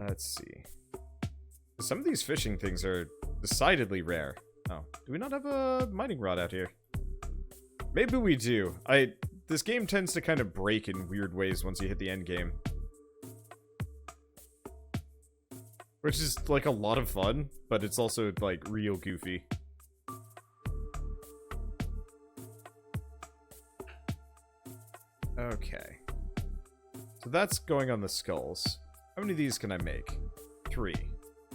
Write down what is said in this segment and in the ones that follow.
Let's see. Some of these fishing things are decidedly rare. Oh, do we not have a mining rod out here? Maybe we do. This game tends to kind of break in weird ways once you hit the end game. Which is, like, a lot of fun, but it's also, like, real goofy. Okay. So that's going on the skulls. How many of these can I make? 3.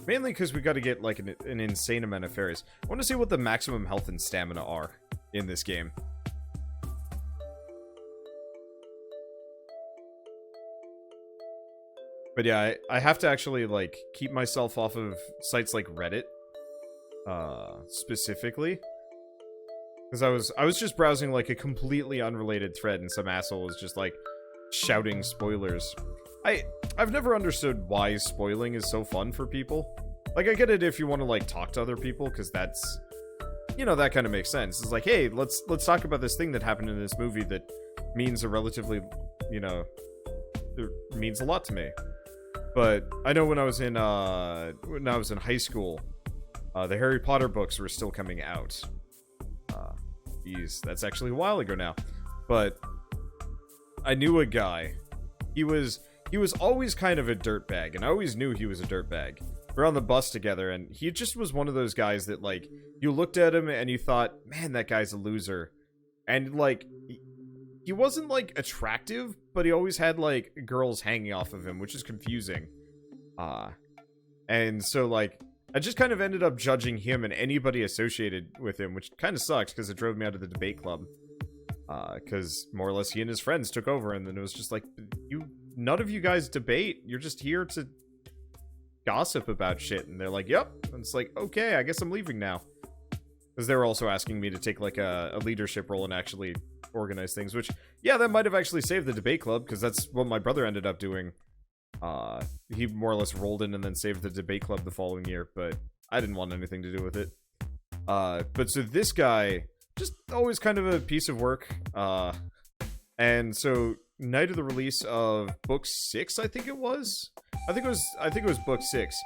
Mainly because we gotta get, like, an insane amount of fairies. I want to see what the maximum health and stamina are in this game. But yeah, I have to actually, like, keep myself off of sites like Reddit. Specifically. Because I was just browsing, like, a completely unrelated thread, and some asshole was just, like, shouting spoilers. I've never understood why spoiling is so fun for people. Like, I get it if you want to, like, talk to other people, because that's... You know, that kind of makes sense. It's like, hey, let's talk about this thing that happened in this movie that means a relatively, you know... It means a lot to me. But I know when I was in high school, the Harry Potter books were still coming out. Geez, that's actually a while ago now. But I knew a guy. He was always kind of a dirtbag, and I always knew he was a dirtbag. We were on the bus together, and he just was one of those guys that, like, you looked at him and you thought, man, that guy's a loser. And, like, he wasn't, like, attractive, but he always had, like, girls hanging off of him, which is confusing. And so, like, I just kind of ended up judging him and anybody associated with him, which kind of sucked, because it drove me out of the debate club. Because more or less he and his friends took over, and then it was just like, none of you guys debate, you're just here to gossip about shit. And they're like, yep. And it's like, okay, I guess I'm leaving now. Because they were also asking me to take, like, a leadership role and actually organize things, which, yeah, that might have actually saved the debate club, because that's what my brother ended up doing. He more or less rolled in and then saved the debate club the following year, but I didn't want anything to do with it. But so this guy, just always kind of a piece of work. And so, night of the release of book 6, I think it was? I think it was book 6.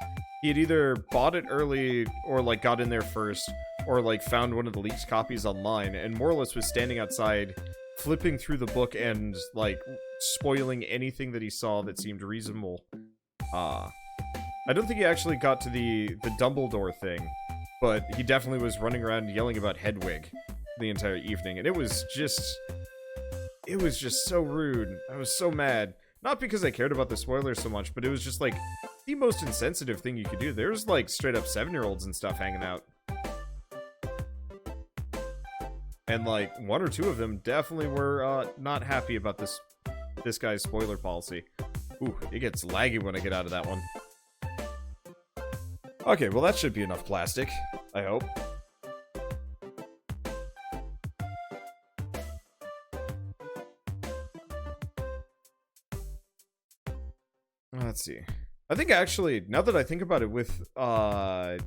He had either bought it early, or, like, got in there first, or, like, found one of the leaked copies online, and more or less was standing outside, flipping through the book and, like, spoiling anything that he saw that seemed reasonable. I don't think he actually got to the Dumbledore thing, but he definitely was running around yelling about Hedwig the entire evening, and it was just so rude. I was so mad. Not because I cared about the spoilers so much, but it was just, like, the most insensitive thing you could do. There's, like, straight up 7-year-olds and stuff hanging out. And, like, 1 or 2 of them definitely were, not happy about this guy's spoiler policy. Ooh, it gets laggy when I get out of that one. Okay, well that should be enough plastic, I hope. Let's see. I think actually, now that I think about it, with Harry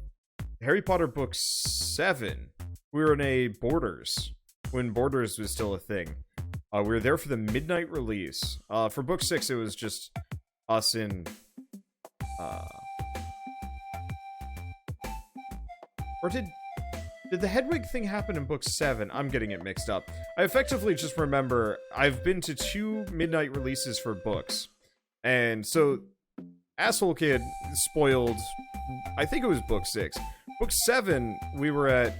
Potter book 7, we were in a Borders, when Borders was still a thing. We were there for the midnight release. For book 6, it was just us in... Or did the Hedwig thing happen in book 7? I'm getting it mixed up. I effectively just remember I've been to 2 midnight releases for books. And so, asshole kid spoiled... I think it was book 6. Book 7, we were at...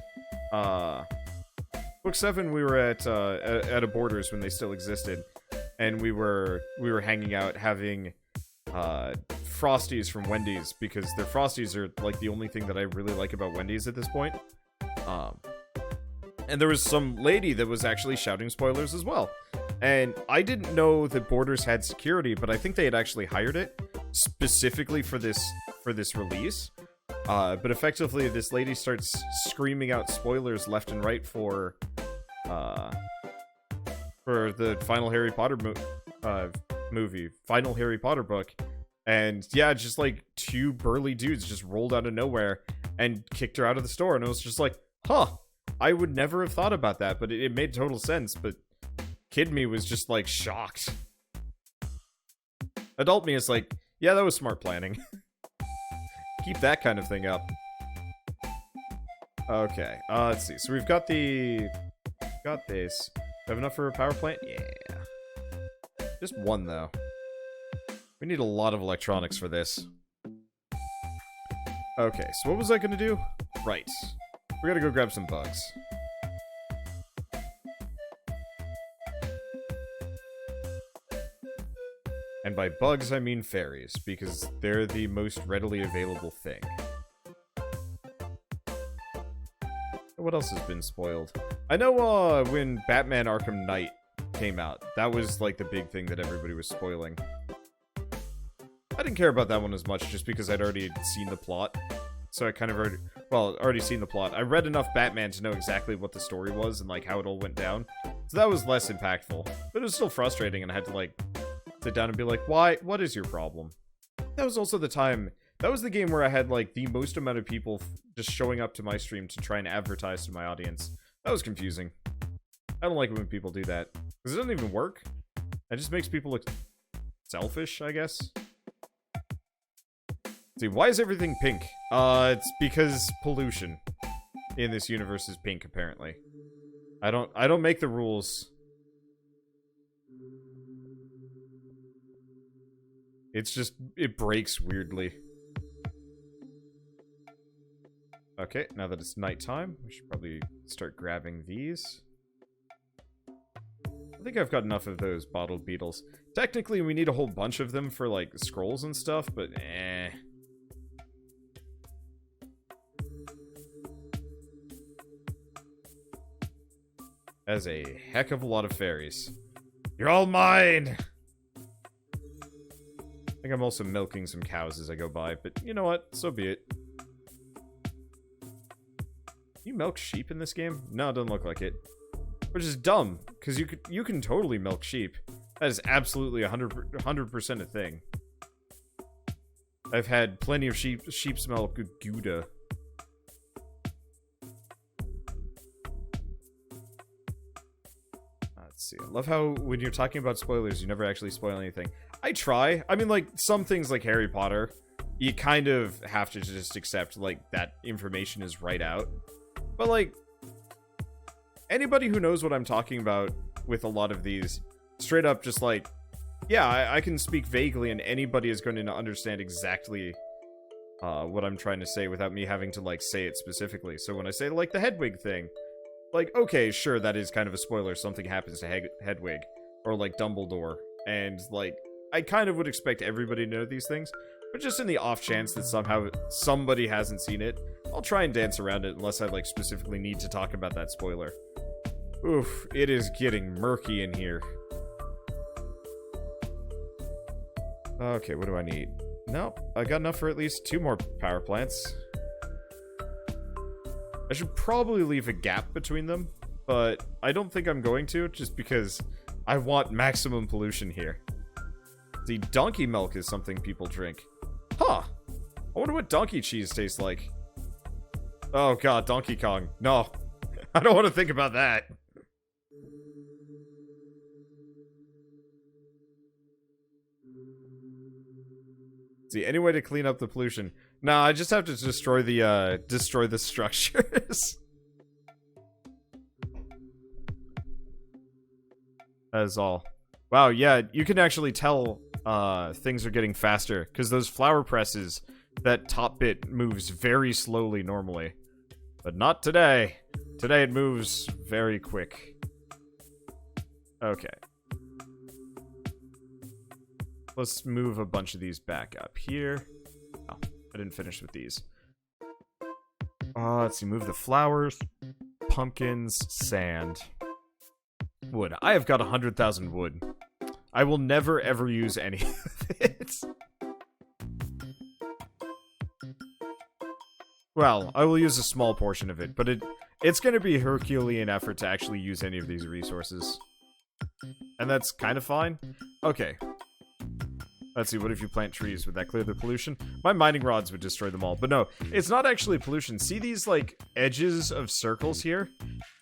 Book 7, we were at a Borders when they still existed, and we were hanging out having Frosties from Wendy's, because their Frosties are, like, the only thing that I really like about Wendy's at this point. And there was some lady that was actually shouting spoilers as well. And I didn't know that Borders had security, but I think they had actually hired it specifically for this release. But effectively, this lady starts screaming out spoilers left and right for the final Harry Potter movie, final Harry Potter book. And yeah, just like 2 burly dudes just rolled out of nowhere and kicked her out of the store. And it was just like, huh, I would never have thought about that, but it made total sense. But kid me was just like shocked. Adult me is like, yeah, that was smart planning. keep that kind of thing up. Okay, let's see. So we've got the... Got this. Have enough for a power plant? Yeah. Just one, though. We need a lot of electronics for this. Okay, so what was I gonna do? Right. We gotta go grab some bugs. And by bugs, I mean fairies, because they're the most readily available thing. What else has been spoiled? I know when Batman Arkham Knight came out, that was like the big thing that everybody was spoiling. I didn't care about that one as much just because I'd already seen the plot. So I kind of already seen the plot. I read enough Batman to know exactly what the story was and like how it all went down. So that was less impactful. But it was still frustrating and I had to like sit down and be like, why? What is your problem? That was also the time... That was the game where I had, like, the most amount of people just showing up to my stream to try and advertise to my audience. That was confusing. I don't like it when people do that. Because it doesn't even work. It just makes people look selfish, I guess. See, why is everything pink? It's because pollution in this universe is pink, apparently. I don't make the rules. It's just, it breaks weirdly. Okay, now that it's nighttime, we should probably start grabbing these. I think I've got enough of those bottled beetles. Technically, we need a whole bunch of them for, like, scrolls and stuff, but eh. That's a heck of a lot of fairies. You're all mine! I think I'm also milking some cows as I go by, but you know what? So be it. You milk sheep in this game? No, it doesn't look like it. Which is dumb, because you can totally milk sheep. That is absolutely 100% a thing. I've had plenty of sheep's milk Gouda. Let's see. I love how when you're talking about spoilers, you never actually spoil anything. I try. I mean, like, some things like Harry Potter, you kind of have to just accept, like, that information is right out. But, like, anybody who knows what I'm talking about with a lot of these, straight up just like, yeah, I can speak vaguely and anybody is going to understand exactly what I'm trying to say without me having to, like, say it specifically. So when I say, like, the Hedwig thing, like, okay, sure, that is kind of a spoiler. Something happens to Hedwig. Or, like, Dumbledore. And, like, I kind of would expect everybody to know these things. But just in the off chance that somehow somebody hasn't seen it, I'll try and dance around it unless I, like, specifically need to talk about that spoiler. Oof, it is getting murky in here. Okay, what do I need? Nope, I got enough for at least 2 more power plants. I should probably leave a gap between them, but I don't think I'm going to, just because I want maximum pollution here. The donkey milk is something people drink. Huh. I wonder what donkey cheese tastes like. Oh god, Donkey Kong. No. I don't want to think about that. See, any way to clean up the pollution? No, I just have to destroy the structures. That is all. Wow, yeah, you can actually tell things are getting faster, because those flower presses, that top bit moves very slowly normally. But not today. Today it moves very quick. Okay. Let's move a bunch of these back up here. Oh, I didn't finish with these. Let's see, move the flowers, pumpkins, sand, wood. I have got 100,000 wood. I will never ever use any of it. Well, I will use a small portion of it, but it's going to be a Herculean effort to actually use any of these resources. And that's kind of fine. Okay. Let's see, what if you plant trees? Would that clear the pollution? My mining rods would destroy them all. But no, it's not actually pollution. See these, like, edges of circles here?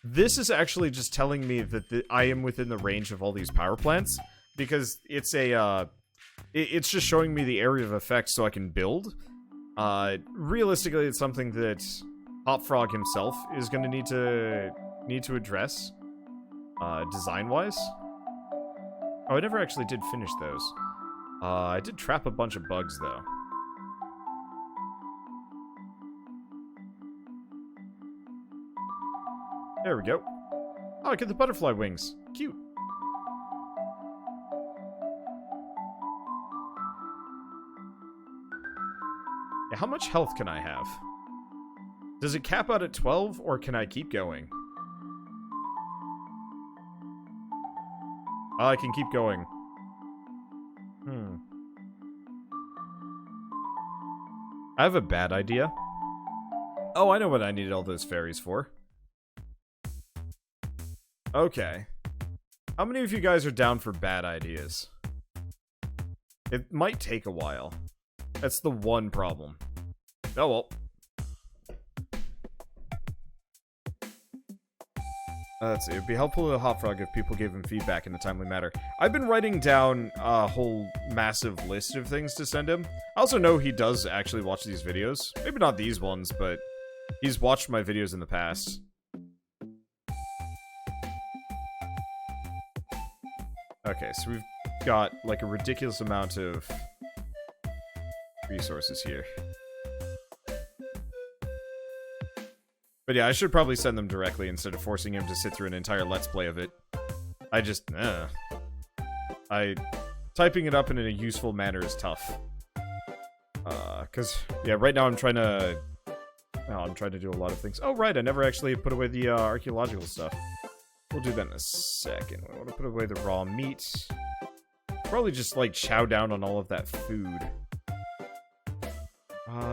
This is actually just telling me that I am within the range of all these power plants. Because it's a, it's just showing me the area of effect so I can build. Realistically, it's something that Hopfrog himself is going to need to address, design-wise. Oh, I never actually did finish those. I did trap a bunch of bugs, though. There we go. Oh, I get the butterfly wings. Cute. Yeah, how much health can I have? Does it cap out at 12, or can I keep going? Oh, I can keep going. I have a bad idea. Oh, I know what I needed all those fairies for. Okay. How many of you guys are down for bad ideas? It might take a while. That's the one problem. Oh well. Let's see. It'd be helpful to Hopfrog if people gave him feedback in a timely manner. I've been writing down a whole massive list of things to send him. I also know he does actually watch these videos. Maybe not these ones, but he's watched my videos in the past. Okay, so we've got like a ridiculous amount of resources here. But yeah, I should probably send them directly instead of forcing him to sit through an entire Let's Play of it. Typing it up in a useful manner is tough. Cause, yeah, right now I'm trying to do a lot of things. Oh, right, I never actually put away the, archaeological stuff. We'll do that in a second. I want to put away the raw meat. Probably just, like, chow down on all of that food.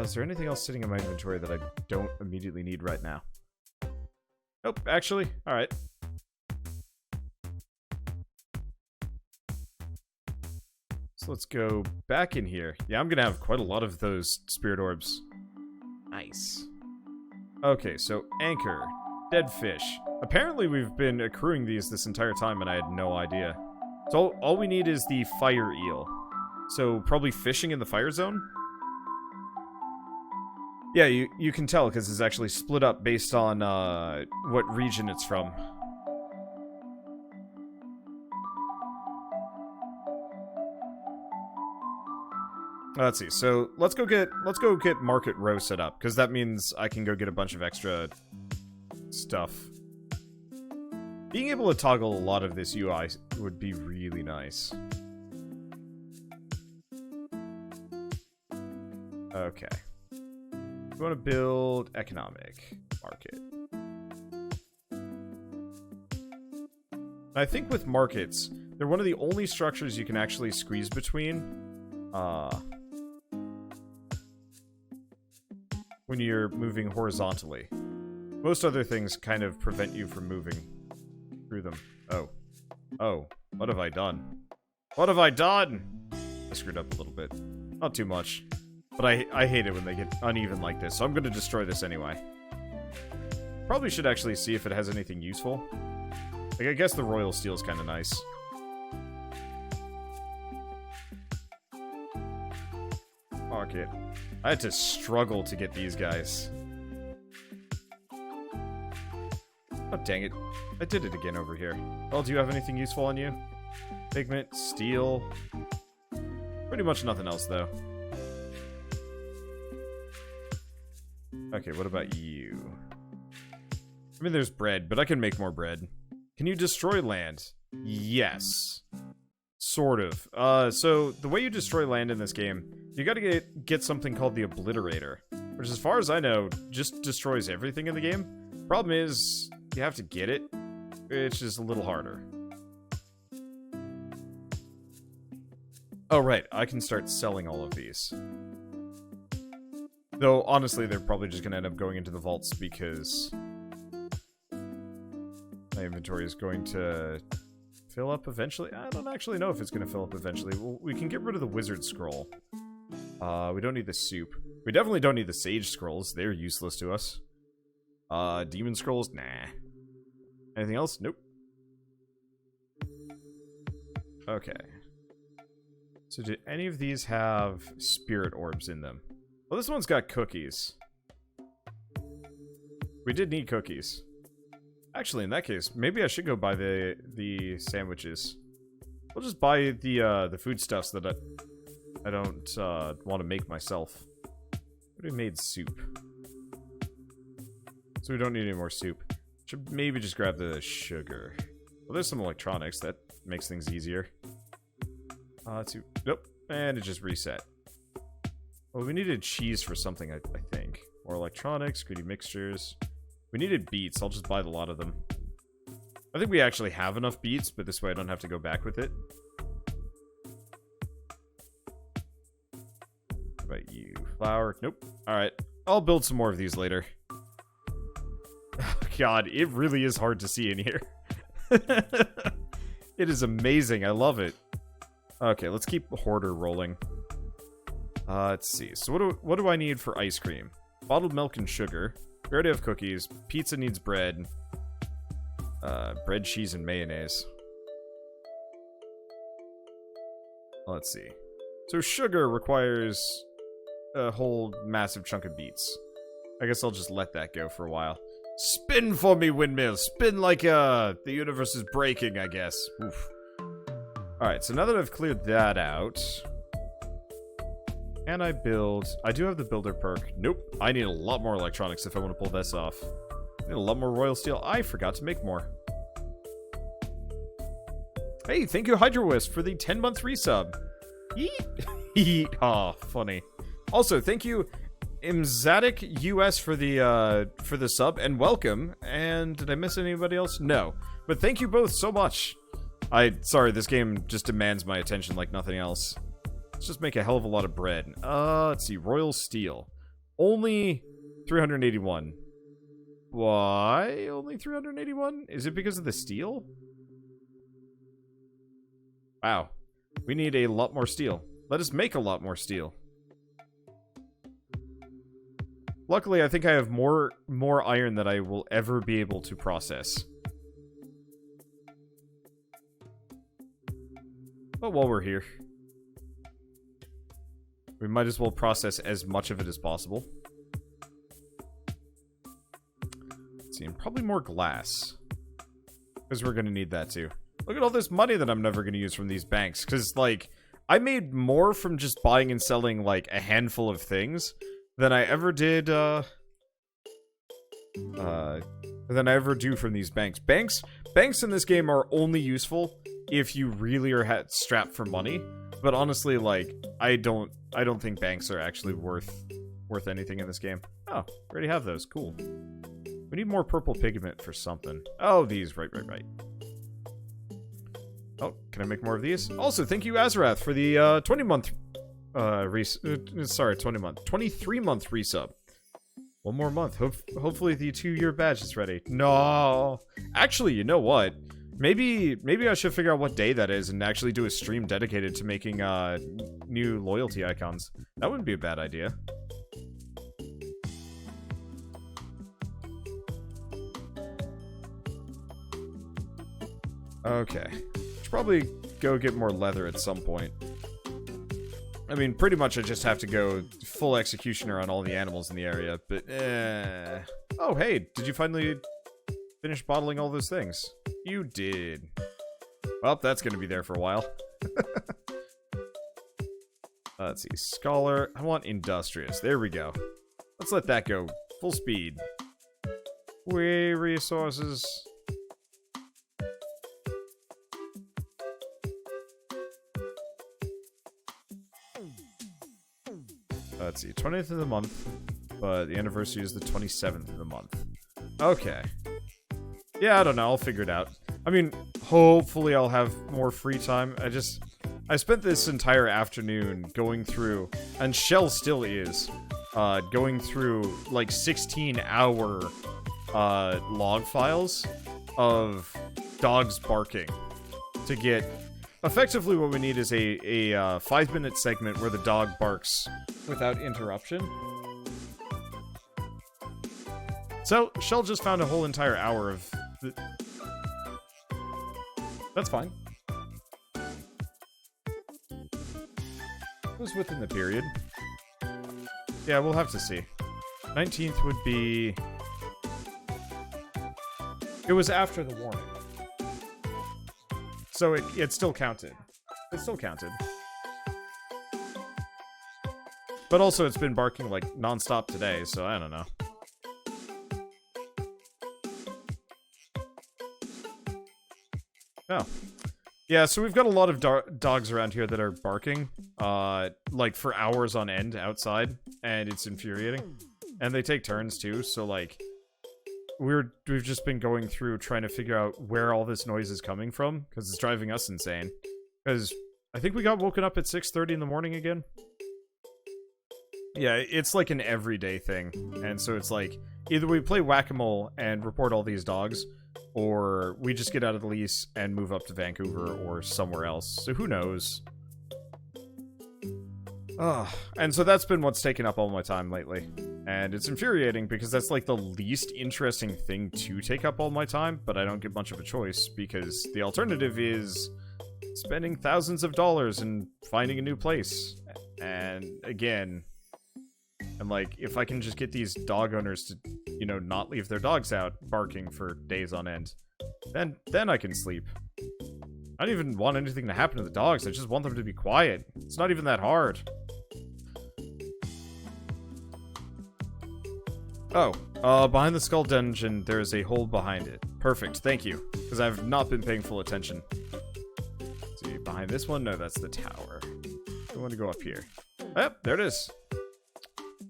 Is there anything else sitting in my inventory that I don't immediately need right now? Nope, actually. Alright. So let's go back in here. Yeah, I'm gonna have quite a lot of those spirit orbs. Nice. Okay, so anchor. Dead fish. Apparently we've been accruing these this entire time and I had no idea. So all we need is the fire eel. So probably fishing in the fire zone? Yeah, you can tell because it's actually split up based on what region it's from. Let's see. So let's go get Market Row set up because that means I can go get a bunch of extra stuff. Being able to toggle a lot of this UI would be really nice. Okay. We want to build economic market. I think with markets, they're one of the only structures you can actually squeeze between. When you're moving horizontally. Most other things kind of prevent you from moving through them. Oh. Oh. What have I done? What have I done? I screwed up a little bit. Not too much. But I hate it when they get uneven like this, so I'm gonna destroy this anyway. Probably should actually see if it has anything useful. Like, I guess the royal steel is kind of nice. Market. I had to struggle to get these guys. Oh, dang it. I did it again over here. Well, do you have anything useful on you? Pigment, steel. Pretty much nothing else, though. Okay, what about you? I mean, there's bread, but I can make more bread. Can you destroy land? Yes. Sort of. So, the way you destroy land in this game, you gotta get something called the Obliterator. Which, as far as I know, just destroys everything in the game. Problem is, you have to get it, which is a little harder. Oh, right, I can start selling all of these. Though, honestly, they're probably just going to end up going into the vaults because my inventory is going to fill up eventually. I don't actually know if it's going to fill up eventually. We can get rid of the wizard scroll. We don't need the soup. We definitely don't need the sage scrolls. They're useless to us. Demon scrolls? Nah. Anything else? Nope. Okay. So do any of these have spirit orbs in them? Well, this one's got cookies. We did need cookies. Actually, in that case, maybe I should go buy the sandwiches. We'll just buy the foodstuffs that I don't want to make myself. We made soup. So we don't need any more soup. Should maybe just grab the sugar. Well, there's some electronics. That makes things easier. Let's see. Nope. And it just reset. Well, we needed cheese for something, I think. More electronics, greedy mixtures. We needed beets. I'll just buy the lot of them. I think we actually have enough beets, but this way I don't have to go back with it. How about you? Flour? Nope. Alright. I'll build some more of these later. Oh, God, it really is hard to see in here. It is amazing. I love it. Okay, let's keep Hoarder rolling. Let's see. So what do I need for ice cream? Bottled milk and sugar. We already have cookies. Pizza needs bread. Bread, cheese, and mayonnaise. Let's see. So sugar requires a whole massive chunk of beets. I guess I'll just let that go for a while. Spin for me, windmill. Spin like the universe is breaking, I guess. Oof. Alright, so now that I've cleared that out... Can I build... I do have the builder perk. Nope. I need a lot more electronics if I want to pull this off. I need a lot more royal steel. I forgot to make more. Hey, thank you, Hydrowisp, for the 10-month resub. Yeet. Yeet. Aw, funny. Also, thank you, Imzatic US for the sub, and welcome. And did I miss anybody else? No. But thank you both so much. Sorry, this game just demands my attention like nothing else. Let's just make a hell of a lot of bread. Let's see. Royal steel. Only 381. Why only 381? Is it because of the steel? Wow. We need a lot more steel. Let us make a lot more steel. Luckily, I think I have more iron than I will ever be able to process. But while we're here, we might as well process as much of it as possible. Let's see, and probably more glass. Because we're going to need that too. Look at all this money that I'm never going to use from these banks. Because, like, I made more from just buying and selling, like, a handful of things than I ever did, than I ever do from these banks. Banks in this game are only useful if you really are strapped for money. But honestly, like, I don't think banks are actually worth anything in this game. Oh, we already have those. Cool. We need more purple pigment for something. Oh, these. Right. Oh, can I make more of these? Also, thank you, Azarath, for the 20-month 23-month resub. One more month. Hopefully the 2-year badge is ready. No. Actually, you know what? Maybe I should figure out what day that is and actually do a stream dedicated to making new loyalty icons. That wouldn't be a bad idea. Okay. Should probably go get more leather at some point. I mean, pretty much I just have to go full executioner on all the animals in the area, but oh, hey, did you finally finish bottling all those things? You did. Well, that's gonna be there for a while. Let's see, scholar. I want industrious. There we go. Let's let that go. Full speed. Way resources. Let's see, 20th of the month, but the anniversary is the 27th of the month. Okay. Yeah, I don't know, I'll figure it out. I mean, hopefully I'll have more free time. I spent this entire afternoon going through, and Shell still is, going through, like, 16-hour, log files of dogs barking to get... Effectively, what we need is a 5-minute segment where the dog barks without interruption. So, Shell just found a whole entire hour of... That's fine. It was within the period. Yeah, we'll have to see. 19th would be... It was after the warning. So it still counted. It still counted. But also it's been barking like non-stop today, so I don't know. Oh. Yeah, so we've got a lot of dogs around here that are barking, like for hours on end outside, and it's infuriating. And they take turns too, so like, we've just been going through trying to figure out where all this noise is coming from, because it's driving us insane. Because I think we got woken up at 6:30 in the morning again. Yeah, it's like an everyday thing, and so it's like, either we play whack-a-mole and report all these dogs, or we just get out of the lease and move up to Vancouver or somewhere else. So who knows? And so that's been what's taken up all my time lately. And it's infuriating because that's like the least interesting thing to take up all my time, but I don't get much of a choice because the alternative is spending thousands of dollars and finding a new place. And again, and like, if I can just get these dog owners to, you know, not leave their dogs out barking for days on end, then I can sleep. I don't even want anything to happen to the dogs, I just want them to be quiet. It's not even that hard. Oh, behind the skull dungeon, there is a hole behind it. Perfect, thank you. Because I've not been paying full attention. Let's see, behind this one? No, that's the tower. I want to go up here. Yep, there it is.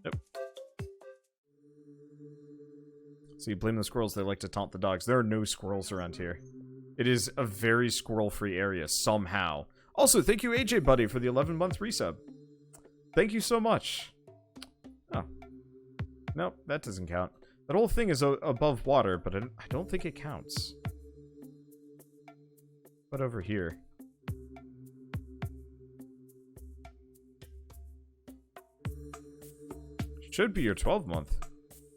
Yep. See, blame the squirrels, they like to taunt the dogs. There are no squirrels around here. It is a very squirrel-free area, somehow. Also, thank you, AJ Buddy, for the 11-month resub. Thank you so much. Oh. Nope, that doesn't count. That whole thing is above water, but I don't think it counts. What over here? Should be your 12-month.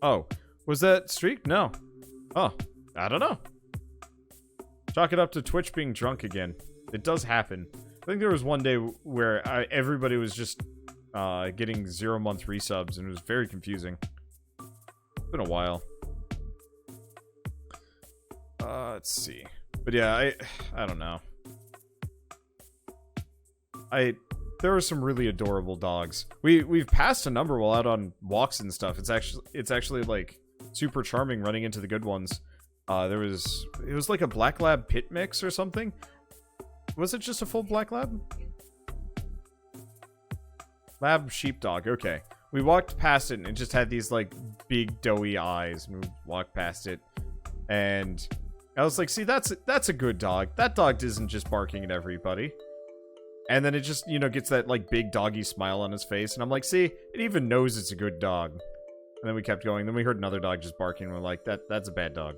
Oh, was that streak? No. Oh, I don't know. Chalk it up to Twitch being drunk again. It does happen. I think there was one day where everybody was just getting 0-month resubs, and it was very confusing. It's been a while. Let's see. But yeah, I don't know. There are some really adorable dogs. We've passed a number while out on walks and stuff. It's actually like super charming running into the good ones. It was like a black lab pit mix or something. Was it just a full black lab? Lab sheepdog, okay. We walked past it and it just had these like big doughy eyes. And we walked past it and I was like, see, that's a good dog. That dog isn't just barking at everybody. And then it just, you know, gets that like big doggy smile on his face and I'm like, see, it even knows it's a good dog. And then we kept going. Then we heard another dog just barking and we're like, that's a bad dog.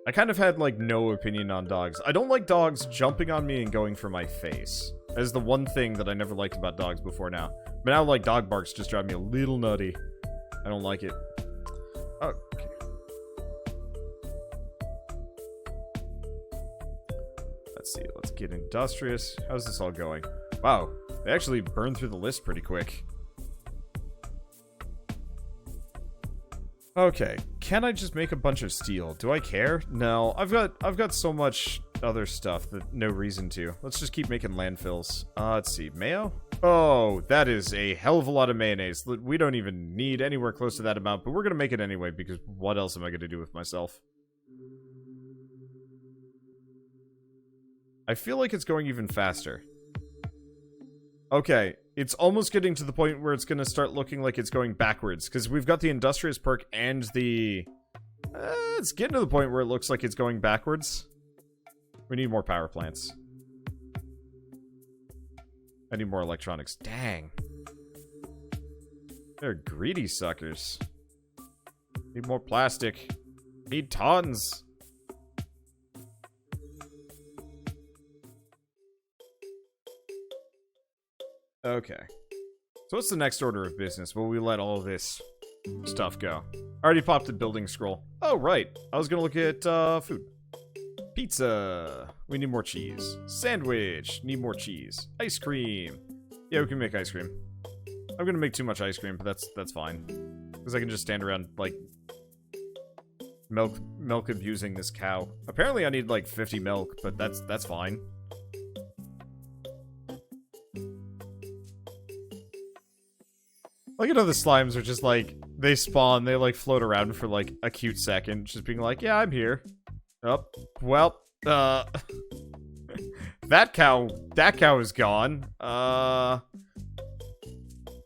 I kind of had, like, no opinion on dogs. I don't like dogs jumping on me and going for my face. That is the one thing that I never liked about dogs before now. But now, like, dog barks just drive me a little nutty. I don't like it. Okay. Let's see. Let's get industrious. How's this all going? Wow. They actually burned through the list pretty quick. Okay, can I just make a bunch of steel? Do I care? No, I've got so much other stuff that no reason to. Let's just keep making landfills. Let's see, mayo? Oh, that is a hell of a lot of mayonnaise. We don't even need anywhere close to that amount, but we're gonna make it anyway, because what else am I gonna do with myself? I feel like it's going even faster. Okay, it's almost getting to the point where it's going to start looking like it's going backwards, because we've got the Industrious perk and the... it's getting to the point where it looks like it's going backwards. We need more power plants. I need more electronics. Dang. They're greedy suckers. Need more plastic. Need tons. Okay. So what's the next order of business? Will we let all this stuff go? I already popped the building scroll. Oh, right. I was gonna look at, food. Pizza. We need more cheese. Sandwich. Need more cheese. Ice cream. Yeah, we can make ice cream. I'm gonna make too much ice cream, but that's fine. Because I can just stand around, like, milk abusing this cow. Apparently I need, like, 50 milk, but that's fine. Like, you know, the slimes are just, like, they spawn, they, like, float around for, like, a cute second, just being like, yeah, I'm here. Oh, well, that cow is gone.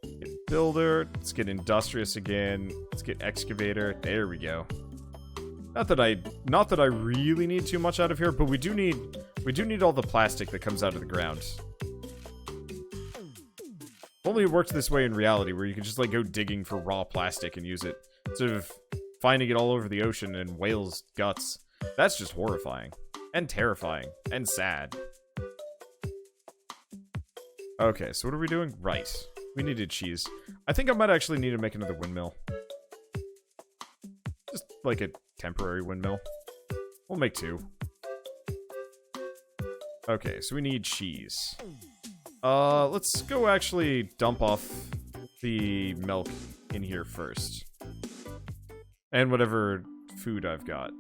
Get builder, let's get industrious again, let's get excavator, there we go. Not that I really need too much out of here, but we do need all the plastic that comes out of the ground. Only it worked this way in reality, where you can just, like, go digging for raw plastic and use it, instead of finding it all over the ocean in whales' guts. That's just horrifying. And terrifying. And sad. Okay, so what are we doing? Right. We needed cheese. I think I might actually need to make another windmill. Just, like, a temporary windmill. We'll make 2. Okay, so we need cheese. Let's go actually dump off the milk in here first. And whatever food I've got.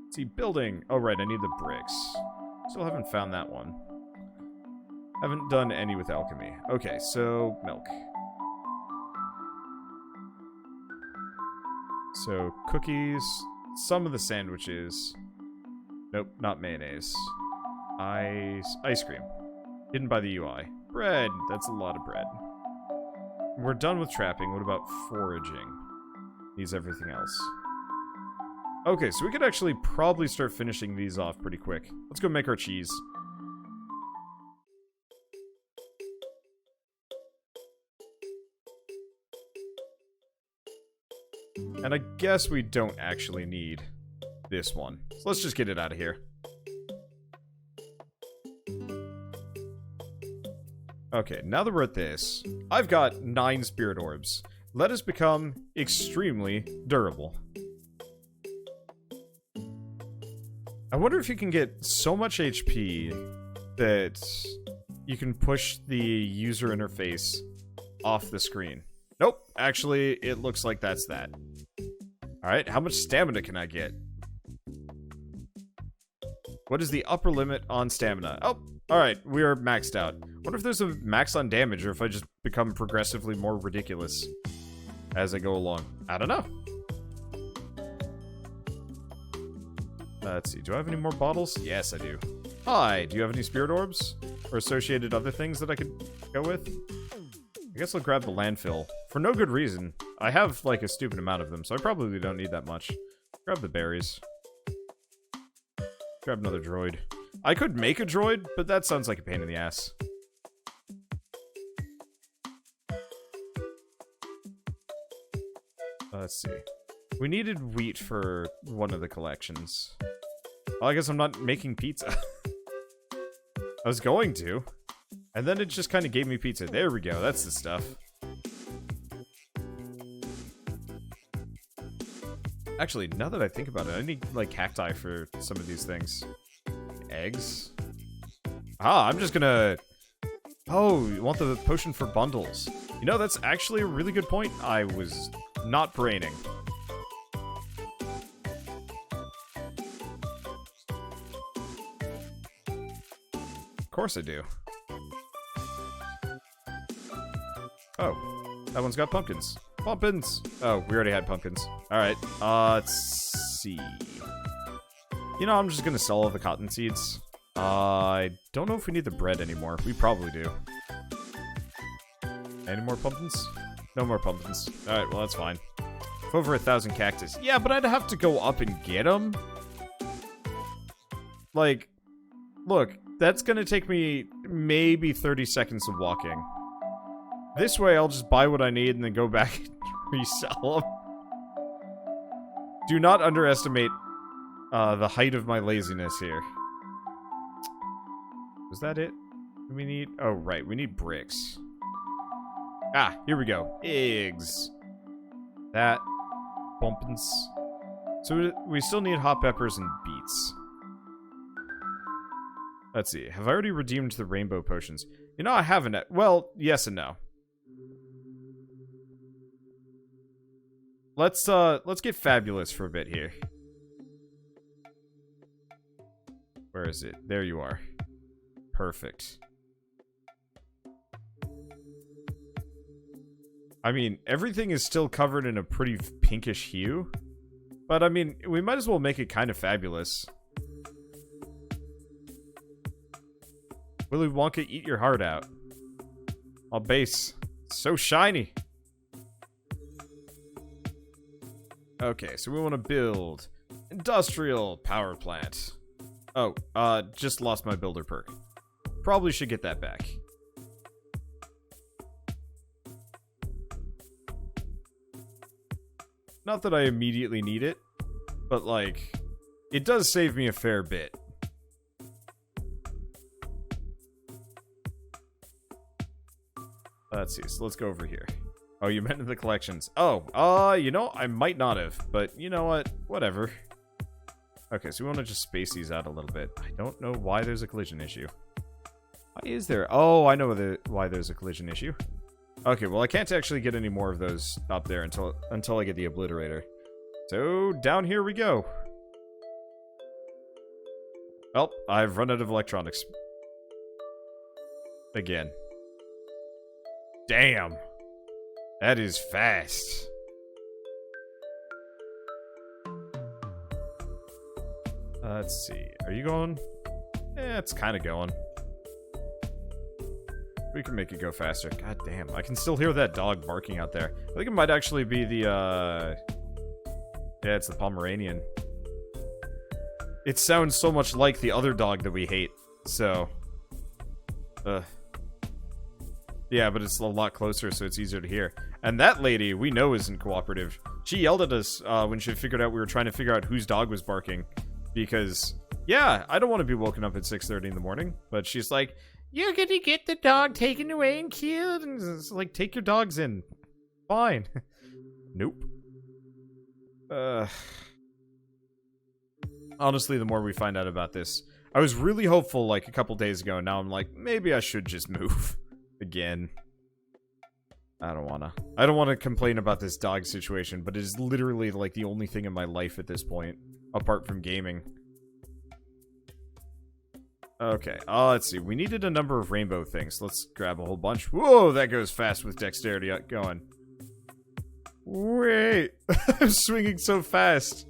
Let's see, building. Oh, right, I need the bricks. Still haven't found that one. Haven't done any with alchemy. Okay, so milk. So, cookies. Some of the sandwiches. Nope, not mayonnaise. Ice cream. Hidden by the UI. Bread. That's a lot of bread. We're done with trapping. What about foraging? Needs everything else. Okay, so we could actually probably start finishing these off pretty quick. Let's go make our cheese. And I guess we don't actually need this one. So let's just get it out of here. Okay, now that we're at this, I've got 9 spirit orbs. Let us become extremely durable. I wonder if you can get so much HP that you can push the user interface off the screen. Nope, actually, it looks like that's that. Alright, how much stamina can I get? What is the upper limit on stamina? Oh, alright, we are maxed out. Wonder if there's a max on damage, or if I just become progressively more ridiculous as I go along. I don't know. Let's see, do I have any more bottles? Yes, I do. Hi, do you have any spirit orbs? Or associated other things that I could go with? I guess I'll grab the landfill. For no good reason. I have, like, a stupid amount of them, so I probably don't need that much. Grab the berries. Grab another droid. I could make a droid, but that sounds like a pain in the ass. Let's see. We needed wheat for one of the collections. Well, I guess I'm not making pizza. I was going to. And then it just kind of gave me pizza. There we go. That's the stuff. Actually, now that I think about it, I need, like, cacti for some of these things. Eggs? Ah, I'm just gonna... Oh, you want the potion for bundles. You know, that's actually a really good point. I was not braining. Of course I do. Oh, that one's got pumpkins. Pumpkins! Oh, we already had pumpkins. Alright, let's see. You know, I'm just gonna sell all the cotton seeds. I don't know if we need the bread anymore. We probably do. Any more pumpkins? No more pumpkins. Alright, well, that's fine. Over 1,000 cactus. Yeah, but I'd have to go up and get them. Like, look, that's gonna take me maybe 30 seconds of walking. This way, I'll just buy what I need and then go back and resell them. Do not underestimate the height of my laziness here. Was that it? We need... Oh, right. We need bricks. Ah, here we go. Eggs. That. Pumpkins. So we still need hot peppers and beets. Let's see. Have I already redeemed the rainbow potions? You know, I haven't. Well, yes and no. Let's get fabulous for a bit here. Where is it? There you are. Perfect. I mean, everything is still covered in a pretty pinkish hue. But, I mean, we might as well make it kind of fabulous. Willy Wonka, eat your heart out. Oh, base. So shiny. Okay, so we want to build industrial power plant. Oh, just lost my builder perk. Probably should get that back. Not that I immediately need it, but, like, it does save me a fair bit. Let's see, so let's go over here. Oh, you meant in the collections. Oh, you know, I might not have, but you know what? Whatever. Okay, so we want to just space these out a little bit. I don't know why there's a collision issue. Why is there? Oh, I know why there's a collision issue. Okay, well, I can't actually get any more of those up there until I get the obliterator. So, down here we go. Well, I've run out of electronics. Again. Damn. That is fast. Let's see. Are you going? Eh, it's kind of going. We can make it go faster. God damn. I can still hear that dog barking out there. I think it might actually be the, yeah, it's the Pomeranian. It sounds so much like the other dog that we hate. So. Yeah, but it's a lot closer, so it's easier to hear. And that lady, we know isn't cooperative. She yelled at us when she figured out we were trying to figure out whose dog was barking. Because, yeah, I don't want to be woken up at 6:30 in the morning. But she's like, you're gonna get the dog taken away and killed. And it's like, take your dogs in. Fine. Nope. Honestly, the more we find out about this, I was really hopeful like a couple days ago. Now I'm like, maybe I should just move. Again. I don't wanna complain about this dog situation, but it is literally like the only thing in my life at this point, apart from gaming. Okay, let's see. We needed a number of rainbow things. Let's grab a whole bunch. Whoa, that goes fast with dexterity going. Wait, I'm swinging so fast.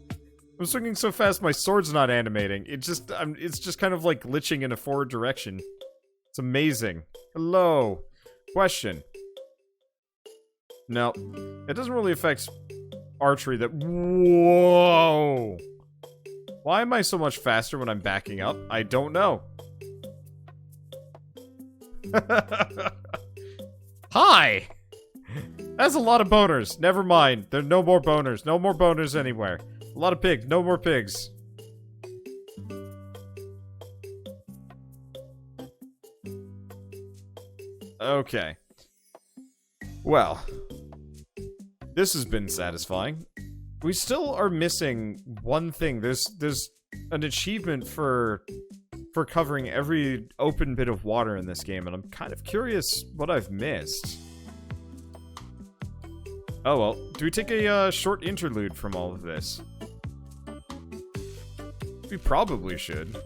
I'm swinging so fast my sword's not animating. It's just kind of like glitching in a forward direction. It's amazing. Hello. Question. No. It doesn't really affect archery that... Whoa! Why am I so much faster when I'm backing up? I don't know. Hi! That's a lot of boners. Never mind. There are no more boners. No more boners anywhere. A lot of pigs. No more pigs. Okay. Well, this has been satisfying. We still are missing one thing. There's an achievement for covering every open bit of water in this game, and I'm kind of curious what I've missed. Oh well, do we take a short interlude from all of this? We probably should.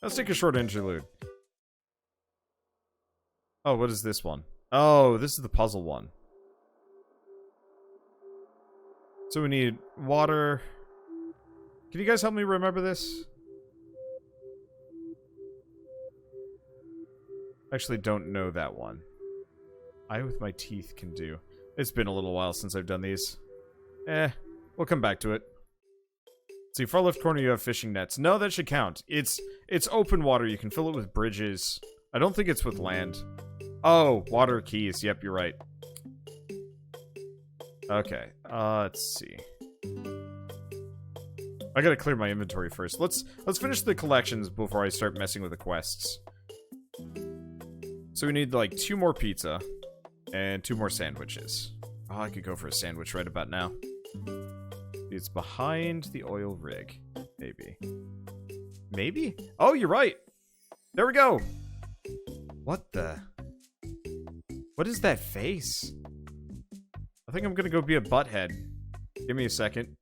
Let's take a short interlude. Oh, what is this one? Oh, this is the puzzle one. So we need water. Can you guys help me remember this? Actually, don't know that one. I with my teeth can do. It's been a little while since I've done these. We'll come back to it. See, far left corner you have fishing nets. No, that should count. It's open water. You can fill it with bridges. I don't think it's with land. Oh, water keys. Yep, you're right. Okay, let's see. I gotta clear my inventory first. Let's finish the collections before I start messing with the quests. So we need like 2 more pizza and 2 more sandwiches. Oh, I could go for a sandwich right about now. It's behind the oil rig. Maybe. Maybe? Oh, you're right. There we go. What the? What is that face? I think I'm gonna go be a butthead. Give me a second.